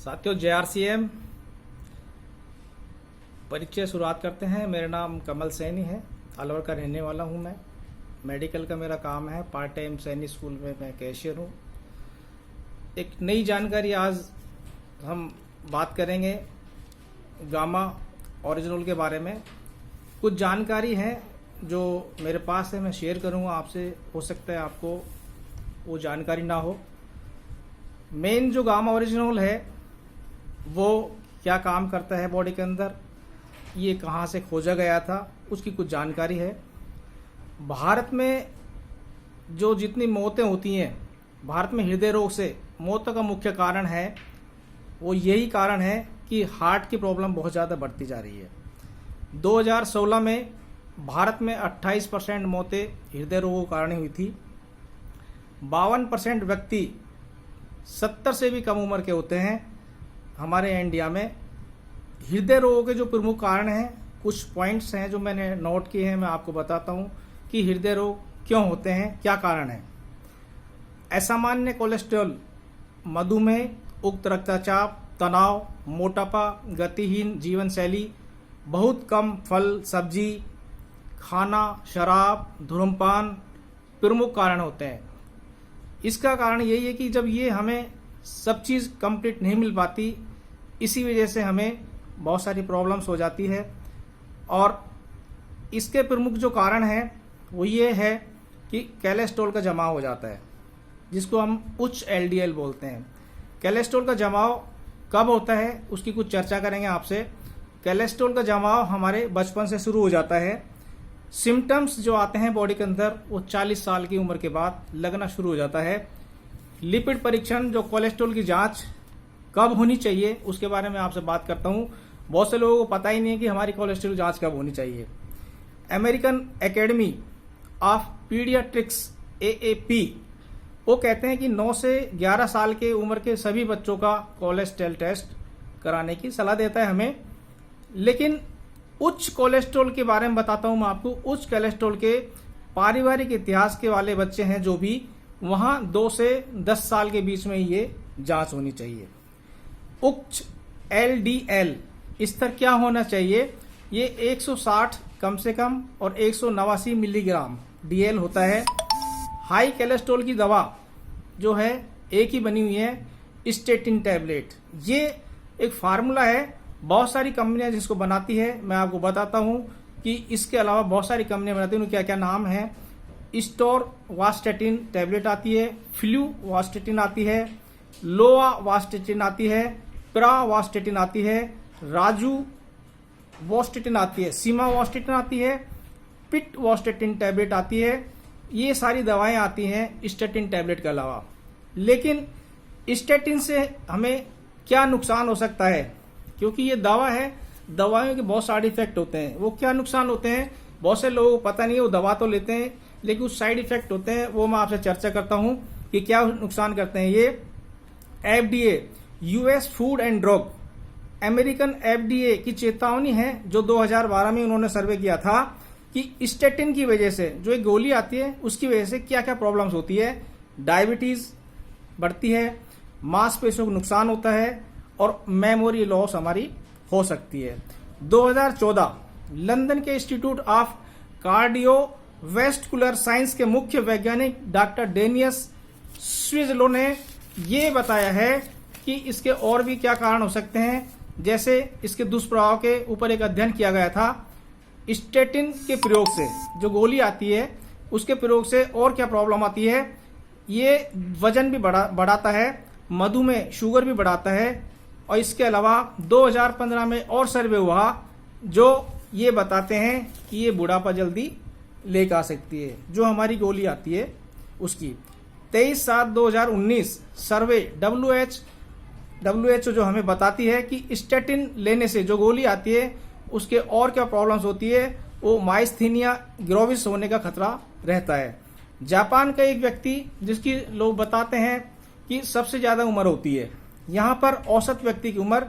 साथियों, JRCM परिचय शुरुआत करते हैं। मेरा नाम कमल सैनी है, अलवर का रहने वाला हूं। मैं मेडिकल का मेरा काम है, पार्ट टाइम सैनी स्कूल में मैं कैशियर हूं। एक नई जानकारी आज हम बात करेंगे गामा ओरिजिनल के बारे में। कुछ जानकारी है जो मेरे पास है, मैं शेयर करूंगा आपसे। हो सकता है आपको वो जानकारी ना हो। मेन जो गामा ओरिजिनल है वो क्या काम करता है बॉडी के अंदर, ये कहाँ से खोजा गया था, उसकी कुछ जानकारी है। भारत में जो जितनी मौतें होती हैं, भारत में हृदय रोग से मौत का मुख्य कारण है वो यही कारण है कि हार्ट की प्रॉब्लम बहुत ज़्यादा बढ़ती जा रही है। 2016 में भारत में 28% मौतें हृदय रोगों के कारण हुई थी। 52% व्यक्ति 70 से भी कम उम्र के होते हैं हमारे इंडिया में। हृदय रोगों के जो प्रमुख कारण हैं, कुछ पॉइंट्स हैं जो मैंने नोट किए हैं, मैं आपको बताता हूं कि हृदय रोग क्यों होते हैं, क्या कारण है। असामान्य कोलेस्ट्रॉल, मधुमेह, उच्च रक्तचाप, तनाव, मोटापा, गतिहीन जीवन शैली, बहुत कम फल सब्जी खाना, शराब, धूम्रपान प्रमुख कारण होते हैं। इसका कारण यही है कि जब ये हमें सब चीज़ कंप्लीट नहीं मिल पाती, इसी वजह से हमें बहुत सारी प्रॉब्लम्स हो जाती है। और इसके प्रमुख जो कारण है वो ये है कि कोलेस्ट्रॉल का जमाव हो जाता है, जिसको हम उच्च LDL बोलते हैं। कोलेस्ट्रॉल का जमाव कब होता है उसकी कुछ चर्चा करेंगे आपसे। कोलेस्ट्रॉल का जमाव हमारे बचपन से शुरू हो जाता है। सिम्टम्स जो आते हैं बॉडी के अंदर वो 40 साल की उम्र के बाद लगना शुरू हो जाता है। लिपिड परीक्षण, जो कोलेस्ट्रॉल की जांच कब होनी चाहिए उसके बारे में आपसे बात करता हूं। बहुत से लोगों को पता ही नहीं है कि हमारी कोलेस्ट्रॉल जांच कब होनी चाहिए। American academy of paediatrics AAP वो कहते हैं कि 9 से 11 साल के उम्र के सभी बच्चों का कोलेस्ट्रॉल टेस्ट कराने की सलाह देता है हमें। लेकिन उच्च कोलेस्ट्रॉल के बारे में बताता हूं मैं आपको। उच्च कोलेस्ट्रॉल के पारिवारिक इतिहास के वाले बच्चे हैं जो भी, वहां 2 से 10 साल के बीच में ये जांच होनी चाहिए। उच्च LDL स्तर क्या होना चाहिए, ये 160 कम से कम और 189 मिलीग्राम DL होता है। हाई कोलेस्ट्रॉल की दवा जो है एक ही बनी हुई है, स्टेटिन टैबलेट। ये एक फार्मूला है, बहुत सारी कंपनियां जिसको बनाती है। मैं आपको बताता हूं कि इसके अलावा बहुत सारी कंपनियां बनाती हैं, उनके क्या क्या नाम है। स्टोर वास्टेटिन टैबलेट आती है, फ्लू वास्टेटिन आती है, लोआ वास्टेटिन आती है, प्रा वास्टेटिन आती है, राजू वास्टेटिन आती है, सीमा वास्टेटिन आती है, पिट वास्टेटिन टैबलेट आती है। ये सारी दवाएं आती हैं स्टेटिन टैबलेट के अलावा। लेकिन स्टेटिन से हमें क्या नुकसान हो सकता है, क्योंकि ये दवा है, दवाओं के बहुत साइड इफेक्ट होते हैं। वो क्या नुकसान होते हैं बहुत से लोगों को पता नहीं है। वो दवा तो लेते हैं लेकिन कुछ साइड इफेक्ट होते हैं, वो मैं आपसे चर्चा करता हूं कि क्या नुकसान करते हैं ये। FDA US food and drug, American FDA की चेतावनी है जो 2012 में उन्होंने सर्वे किया था कि स्टेटिन की वजह से, जो एक गोली आती है उसकी वजह से क्या क्या प्रॉब्लम्स होती है। डायबिटीज बढ़ती है, मांसपेशियों को नुकसान होता है और मेमोरी लॉस हमारी हो सकती है। 2014 लंदन के इंस्टीट्यूट ऑफ कार्डियोवैस्कुलर साइंस के मुख्य वैज्ञानिक डॉक्टर डेनियस स्विजलो ने ये बताया है कि इसके और भी क्या कारण हो सकते हैं। जैसे इसके दुष्प्रभाव के ऊपर एक अध्ययन किया गया था। स्टेटिन के प्रयोग से, जो गोली आती है उसके प्रयोग से और क्या प्रॉब्लम आती है, ये वजन भी बढ़ाता है, मधुमेह शुगर भी बढ़ाता है। और इसके अलावा 2015 में और सर्वे हुआ जो ये बताते हैं कि ये बुढ़ापा जल्दी लेकर आ सकती है, जो हमारी गोली आती है उसकी। 23/7/2019 सर्वे WHO जो हमें बताती है कि स्टेटिन लेने से जो गोली आती है उसके और क्या प्रॉब्लम्स होती है, वो माइस्थीनिया ग्रेविस होने का खतरा रहता है। जापान का एक व्यक्ति जिसकी लोग बताते हैं कि सबसे ज्यादा उम्र होती है, यहाँ पर औसत व्यक्ति की उम्र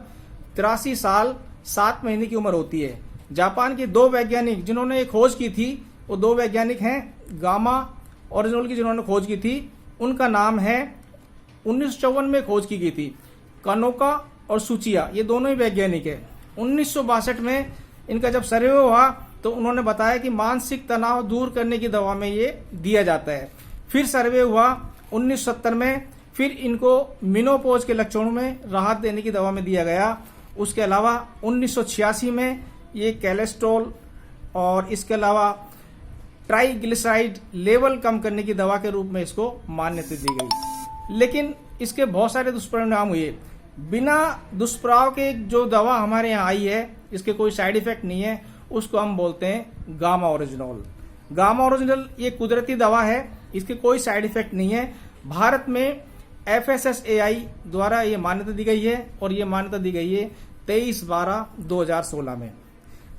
83 साल 7 महीने की उम्र होती है। जापान के 2 वैज्ञानिक जिन्होंने ये खोज की थी, वो 2 वैज्ञानिक हैं गामा ओरिजिनल की जिन्होंने खोज की थी। उनका नाम है 1954 में खोज की गई थी, कनोका और सुचिया, ये दोनों ही वैज्ञानिक है। 1962 में इनका जब सर्वे हुआ तो उन्होंने बताया कि मानसिक तनाव दूर करने की दवा में ये दिया जाता है। फिर सर्वे हुआ 1970 में, फिर इनको मेनोपॉज के लक्षणों में राहत देने की दवा में दिया गया। उसके अलावा 1986 में ये कोलेस्ट्रॉल और इसके अलावा ट्राइग्लिसराइड लेवल कम करने की दवा के रूप में इसको मान्यता दी गई। लेकिन इसके बहुत सारे दुष्परिणाम हुए। बिना दुष्प्रभाव के जो दवा हमारे यहाँ आई है, इसके कोई साइड इफेक्ट नहीं है, उसको हम बोलते हैं गामा ओरिजिनोल। गामा ओरिजिनल ये कुदरती दवा है, इसके कोई साइड इफेक्ट नहीं है। भारत में FSSAI द्वारा ये मान्यता दी गई है और ये मान्यता दी गई है 23/12/2016 में।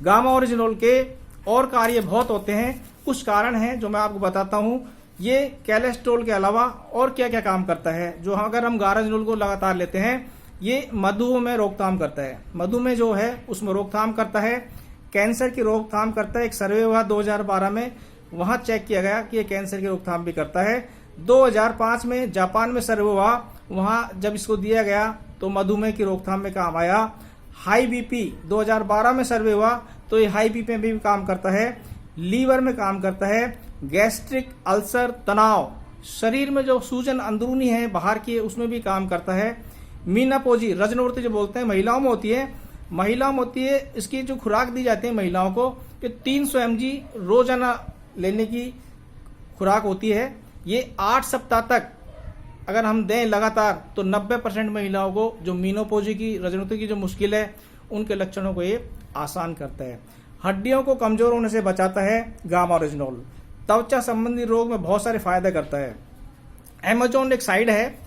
गामा ओरिजिनोल के और कार्य बहुत होते हैं, कुछ कारण हैं जो मैं आपको बताता हूं। ये कोलेस्ट्रॉल के अलावा और क्या क्या काम करता है, जो अगर हम गाराजिनोल को लगातार लेते हैं, ये मधुमेह में रोकथाम करता है। मधुमेह जो है उसमें रोकथाम करता है, कैंसर की रोकथाम करता है। एक सर्वे हुआ 2012 में, वहां चेक किया गया कि ये कैंसर की रोकथाम भी करता है। 2005 में जापान में सर्वे हुआ, वहां जब इसको दिया गया तो मधुमेह की रोकथाम में काम आया। हाई बीपी 2012 में सर्वे हुआ तो ये हाई बीपी में भी काम करता है, लीवर में काम करता है, गैस्ट्रिक अल्सर, तनाव, शरीर में जो सूजन अंदरूनी है बाहर की, उसमें भी काम करता है। मीनापोजी, रजनोवृत्ति जो बोलते हैं, महिलाओं में होती है। इसकी जो खुराक दी जाती है महिलाओं को, कि 300 mg रोजाना लेने की खुराक होती है। ये 8 सप्ताह तक अगर हम दें लगातार तो 90% महिलाओं को जो मीनोपोजी की, रजनोवृत्ति की जो मुश्किल है, उनके लक्षणों को ये आसान करता है। हड्डियों को कमजोर होने से बचाता है गामा ओरिजिनोल। त्वचा संबंधी रोग में बहुत सारे फायदे करता है। Amazon एक साइट है,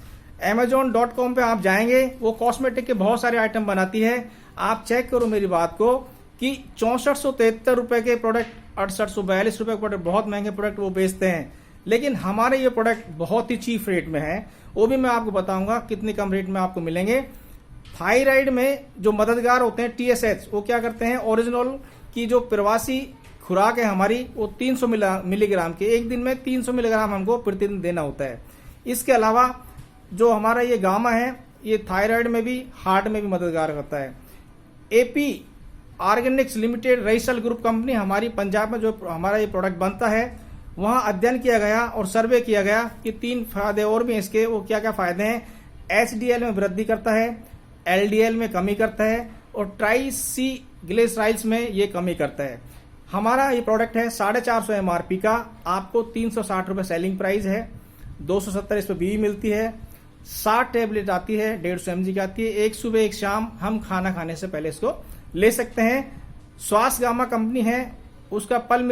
amazon.com पे आप जाएंगे, वो कॉस्मेटिक के बहुत सारे आइटम बनाती है। आप चेक करो मेरी बात को कि 6473 रुपए के प्रोडक्ट, 6842 रुपए के प्रोडक्ट, बहुत महंगे प्रोडक्ट वो बेचते हैं। लेकिन हमारे ये प्रोडक्ट बहुत ही चीप रेट में है, वो भी मैं आपको बताऊंगा कितनी कम रेट में आपको मिलेंगे। थायराइड में जो मददगार होते हैं TSH, वो क्या करते हैं, ओरिजिनल की जो प्रवासी खुराक है हमारी, वो 300 मिलीग्राम की, एक दिन में 300 मिलीग्राम हमको प्रतिदिन देना होता है। इसके अलावा जो हमारा ये गामा है, ये थायराइड में भी, हार्ट में भी मददगार करता है। AP organics limited Raisal group company, हमारी पंजाब में जो हमारा ये प्रोडक्ट बनता है, वहां अध्ययन किया गया और सर्वे किया गया कि 3 फायदे और भी इसके, वो क्या क्या फायदे हैं। HDL में वृद्धि करता है, LDL में कमी करता है और ट्राइग्लिसराइड्स में ये कमी करता है। हमारा ये प्रोडक्ट है 450 MRP का, आपको 360 रुपए सेलिंग प्राइस है, 270 इस पर BE मिलती है। 60 टेबलेट आती है, 150 mg की आती है, एक सुबह एक शाम हम खाना खाने से पहले इसको ले सकते हैं। स्वास्थ्य गामा कंपनी है, उसका पल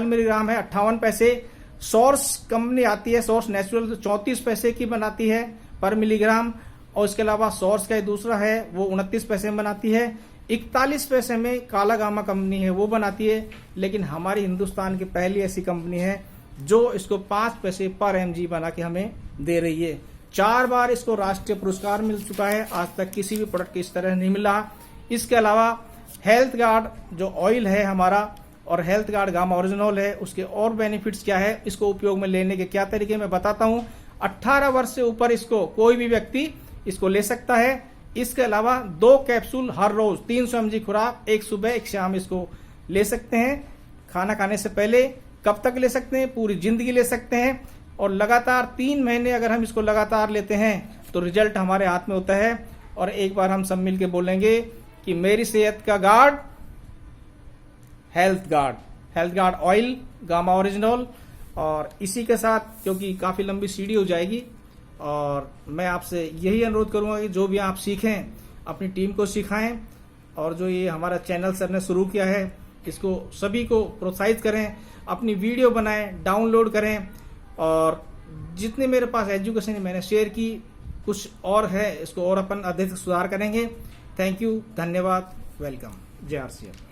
मिलीग्राम है 58 पैसे। सोर्स कंपनी आती है, सोर्स नेचुरल, 34 पैसे की बनाती है पर मिलीग्राम। और इसके अलावा सोर्स का दूसरा है, वो 29 पैसे में बनाती है। 41 पैसे में काला गामा कंपनी है, वो बनाती है। लेकिन हमारी हिंदुस्तान की पहली ऐसी कंपनी है जो इसको 5 पैसे पर mg बना के हमें दे रही है। 4 बार इसको राष्ट्रीय पुरस्कार मिल चुका है, आज तक किसी भी प्रोडक्ट इस तरह नहीं मिला। इसके अलावा हेल्थ गार्ड जो ऑयल है हमारा, और हेल्थ गार्ड गामा ओरिजिनोल है, उसके और बेनिफिट्स क्या है, इसको उपयोग में लेने के क्या तरीके मैं बताता हूं। 18 वर्ष से ऊपर इसको कोई भी व्यक्ति इसको ले सकता है। इसके अलावा 2 कैप्सूल हर रोज, 300 mg खुराक, एक सुबह एक शाम इसको ले सकते हैं खाना खाने से पहले। कब तक ले सकते हैं, पूरी जिंदगी ले सकते हैं। और लगातार 3 महीने अगर हम इसको लगातार लेते हैं तो रिजल्ट हमारे हाथ में होता है। और एक बार हम सब मिलके बोलेंगे कि मेरी सेहत का guard health guard oil gamma original. और इसी के साथ, क्योंकि काफी लंबी सीढ़ी हो जाएगी, और मैं आपसे यही अनुरोध करूंगा कि जो भी आप सीखें अपनी टीम को सिखाएं, और जो ये हमारा चैनल सर ने शुरू किया है इसको सभी को प्रोत्साहित करें, अपनी वीडियो बनाएं, डाउनलोड करें। और जितने मेरे पास एजुकेशन मैंने शेयर की, कुछ और है इसको और अपन अधिक सुधार करेंगे। थैंक यू, धन्यवाद, वेलकम, जय RCF।